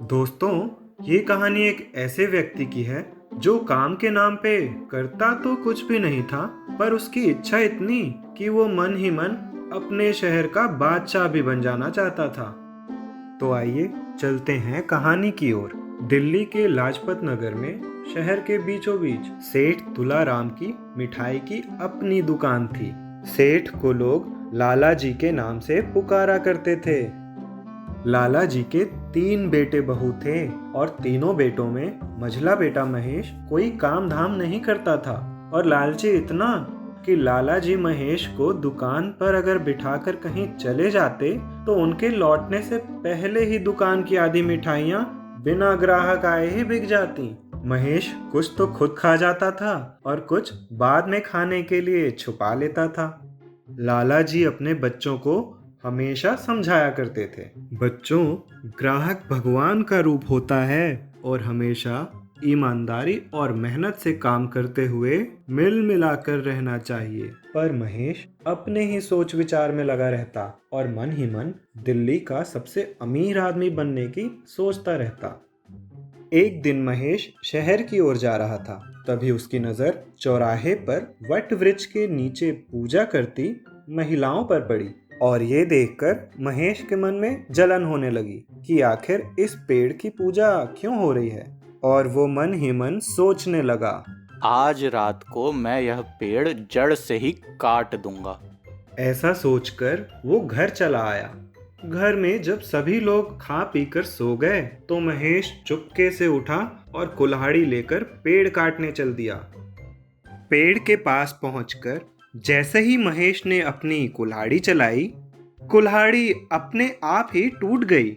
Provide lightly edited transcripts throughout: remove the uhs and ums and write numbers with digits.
दोस्तों, ये कहानी एक ऐसे व्यक्ति की है जो काम के नाम पे करता तो कुछ भी नहीं था, पर उसकी इच्छा इतनी कि वो मन ही मन अपने शहर का बादशाह भी बन जाना चाहता था। तो आइए चलते हैं कहानी की ओर। दिल्ली के लाजपत नगर में शहर के बीचों बीच सेठ तुलाराम की मिठाई की अपनी दुकान थी। सेठ को लोग लाला जी के नाम से पुकारा करते थे। लाला जी के 3 बेटे बहू थे और तीनों बेटों में मझला बेटा महेश कोई काम धाम नहीं करता था और लालची इतना कि लाला जी महेश को दुकान पर अगर बिठाकर कहीं चले जाते तो उनके लौटने से पहले ही दुकान की आधी मिठाइयाँ बिना ग्राहक आए ही बिक जाती। महेश कुछ तो खुद खा जाता था और कुछ बाद में खाने के लिए छुपा लेता था। लाला जी अपने बच्चों को हमेशा समझाया करते थे, बच्चों, ग्राहक भगवान का रूप होता है और हमेशा ईमानदारी और मेहनत से काम करते हुए मिल मिलाकर रहना चाहिए। पर महेश अपने ही सोच विचार में लगा रहता और मन ही मन दिल्ली का सबसे अमीर आदमी बनने की सोचता रहता। एक दिन महेश शहर की ओर जा रहा था, तभी उसकी नजर चौराहे पर वट वृक्ष के नीचे पूजा करती महिलाओं पर पड़ी और ये देखकर महेश के मन में जलन होने लगी कि आखिर इस पेड़ की पूजा क्यों हो रही है। और वो मन ही मन सोचने लगा, आज रात को मैं यह पेड़ जड़ से ही काट दूंगा। ऐसा सोचकर वो घर चला आया। घर में जब सभी लोग खा पीकर सो गए तो महेश चुपके से उठा और कुल्हाड़ी लेकर पेड़ काटने चल दिया। पेड़ के पास पहुंचकर जैसे ही महेश ने अपनी कुल्हाड़ी चलाई, कुल्हाड़ी अपने आप ही टूट गई।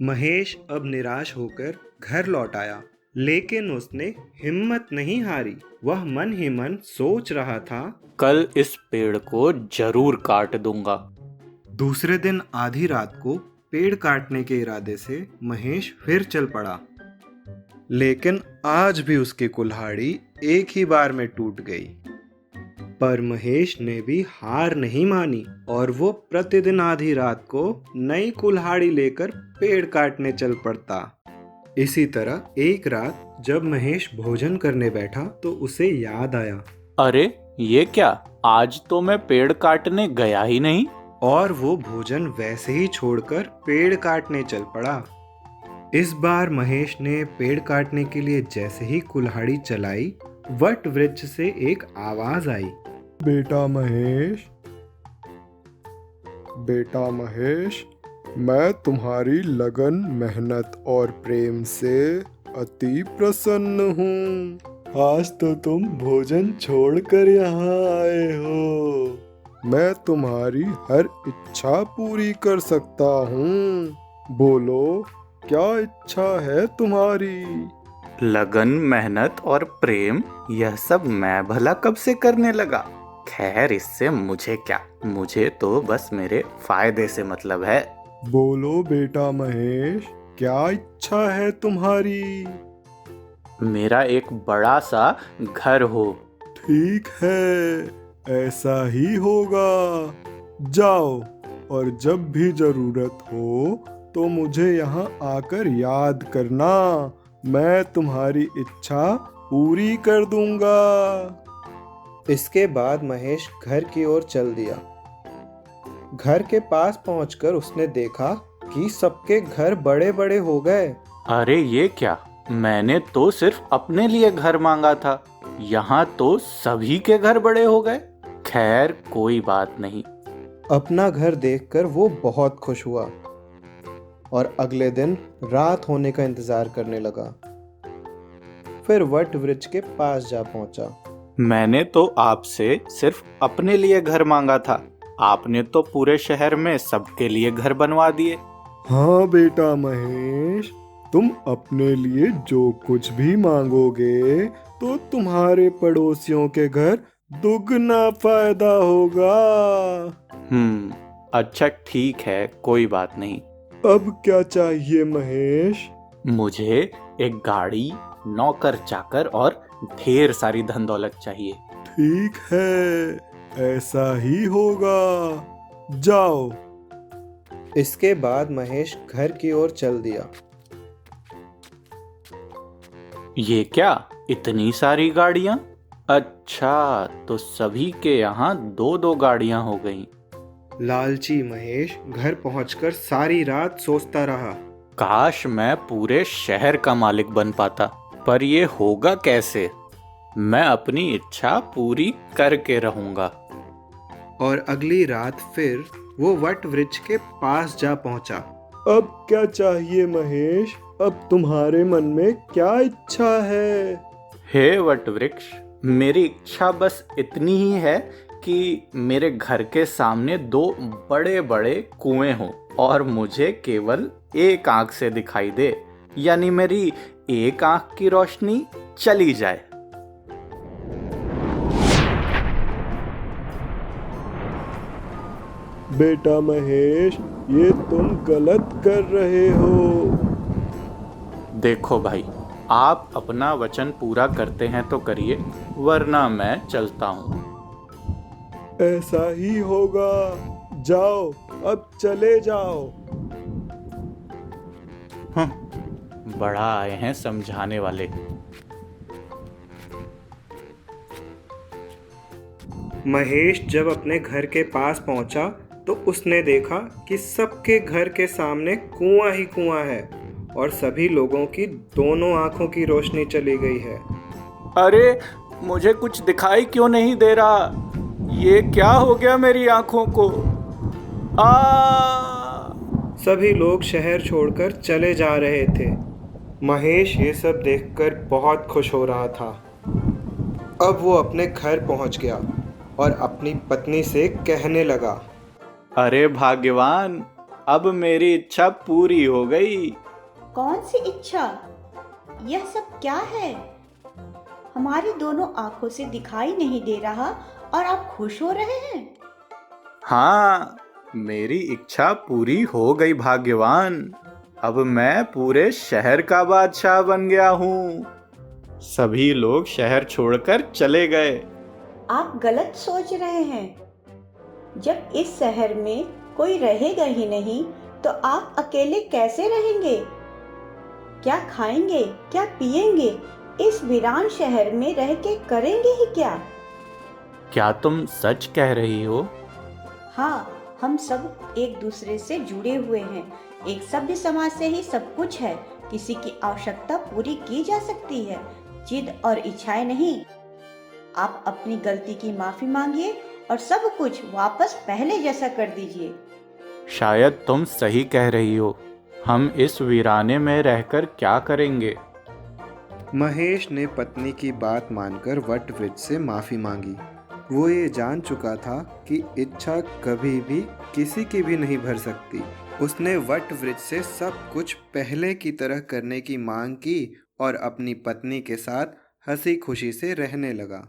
महेश अब निराश होकर घर लौट आया, लेकिन उसने हिम्मत नहीं हारी। वह मन ही मन सोच रहा था, कल इस पेड़ को जरूर काट दूंगा। दूसरे दिन आधी रात को पेड़ काटने के इरादे से महेश फिर चल पड़ा, लेकिन आज भी उसकी कुल्हाड़ी एक ही बार में टूट गई। पर महेश ने भी हार नहीं मानी और वो प्रतिदिन आधी रात को नई कुल्हाड़ी लेकर पेड़ काटने चल पड़ता। इसी तरह एक रात जब महेश भोजन करने बैठा तो उसे याद आया, अरे ये क्या, आज तो मैं पेड़ काटने गया ही नहीं। और वो भोजन वैसे ही छोड़कर पेड़ काटने चल पड़ा। इस बार महेश ने पेड़ काटने के लिए जैसे ही कुल्हाड़ी चलाई, वट वृक्ष से एक आवाज आई, बेटा महेश, मैं तुम्हारी लगन, मेहनत और प्रेम से अति प्रसन्न हूँ। आज तो तुम भोजन छोड़कर यहाँ आए हो। मैं तुम्हारी हर इच्छा पूरी कर सकता हूँ। बोलो, क्या इच्छा है तुम्हारी? लगन, मेहनत और प्रेम, यह सब मैं भला कब से करने लगा। खैर, इससे मुझे क्या, मुझे तो बस मेरे फायदे से मतलब है। बोलो बेटा महेश, क्या इच्छा है तुम्हारी? मेरा एक बड़ा सा घर हो। ठीक है, ऐसा ही होगा। जाओ और जब भी जरूरत हो तो मुझे यहाँ आकर याद करना। मैं तुम्हारी इच्छा पूरी कर दूंगा। इसके बाद महेश घर की ओर चल दिया। घर के पास पहुंचकर उसने देखा कि सबके घर बड़े बड़े हो गए। अरे ये क्या, मैंने तो सिर्फ अपने लिए घर मांगा था, यहाँ तो सभी के घर बड़े हो गए। खैर, कोई बात नहीं। अपना घर देखकर वो बहुत खुश हुआ और अगले दिन रात होने का इंतजार करने लगा। फिर वट वृक्ष के पास जा पहुंचा। मैंने तो आपसे सिर्फ अपने लिए घर मांगा था, आपने तो पूरे शहर में सबके लिए घर बनवा दिए। हाँ बेटा महेश, तुम अपने लिए जो कुछ भी मांगोगे तो तुम्हारे पड़ोसियों के घर दुगना फायदा होगा। अच्छा ठीक है, कोई बात नहीं। अब क्या चाहिए महेश? मुझे एक गाड़ी, नौकर चाकर और ढेर सारी धन दौलत चाहिए। ठीक है, ऐसा ही होगा। जाओ। इसके बाद महेश घर की ओर चल दिया। ये क्या, इतनी सारी गाड़ियां? अच्छा, तो सभी के यहाँ दो दो गाड़ियां हो गईं। लालची महेश घर पहुंचकर सारी रात सोचता रहा। काश मैं पूरे शहर का मालिक बन पाता, पर ये होगा कैसे? मैं अपनी इच्छा पूरी करके रहूंगा। और अगली रात फिर वो वट वृक्ष के पास जा पहुंचा। अब क्या चाहिए महेश? अब तुम्हारे मन में क्या इच्छा है? हे वटवृक्ष, मेरी इच्छा बस इतनी ही है कि मेरे घर के सामने दो बड़े बड़े कुएं हों और मुझे केवल एक आंख से दिखाई दे, यानी मेरी एक आंख की रोशनी चली जाए। बेटा महेश, ये तुम गलत कर रहे हो। देखो भाई, आप अपना वचन पूरा करते हैं तो करिए, वरना मैं चलता हूँ। ऐसा ही होगा। जाओ, अब चले जाओ। बड़ा आए हैं समझाने वाले। महेश जब अपने घर के पास पहुंचा तो उसने देखा कि सबके घर के सामने कुआं ही कुआं है और सभी लोगों की दोनों आंखों की रोशनी चली गई है। अरे, मुझे कुछ दिखाई क्यों नहीं दे रहा? ये क्या हो गया मेरी आंखों को? सभी लोग शहर छोड़कर चले जा रहे थे। महेश ये सब देखकर बहुत खुश हो रहा था। अब वो अपने घर पहुंच गया और अपनी पत्नी से कहने लगा, अरे भाग्यवान, अब मेरी इच्छा पूरी हो गई। कौन सी इच्छा? यह सब क्या है? हमारी दोनों आंखों से दिखाई नहीं दे रहा और आप खुश हो रहे हैं? हाँ, मेरी इच्छा पूरी हो गई भाग्यवान। अब मैं पूरे शहर का बादशाह बन गया हूँ। सभी लोग शहर छोड़कर चले गए। आप गलत सोच रहे हैं। जब इस शहर में कोई रहेगा ही नहीं तो आप अकेले कैसे रहेंगे? क्या खाएंगे, क्या पिएंगे? इस वीरान शहर में रह के करेंगे ही क्या? क्या तुम सच कह रही हो? हाँ, हम सब एक दूसरे से जुड़े हुए हैं। एक सभ्य समाज से ही सब कुछ है। किसी की आवश्यकता पूरी की जा सकती है, जिद और इच्छाएं नहीं। आप अपनी गलती की माफी मांगिए और सब कुछ वापस पहले जैसा कर दीजिए। शायद तुम सही कह रही हो। हम इस वीराने में रहकर क्या करेंगे? महेश ने पत्नी की बात मानकर वट वृक्ष से माफी मांगी। वो ये जान चुका था कि इच्छा कभी भी किसी की भी नहीं भर सकती। उसने वट वृक्ष से सब कुछ पहले की तरह करने की मांग की और अपनी पत्नी के साथ हंसी खुशी से रहने लगा।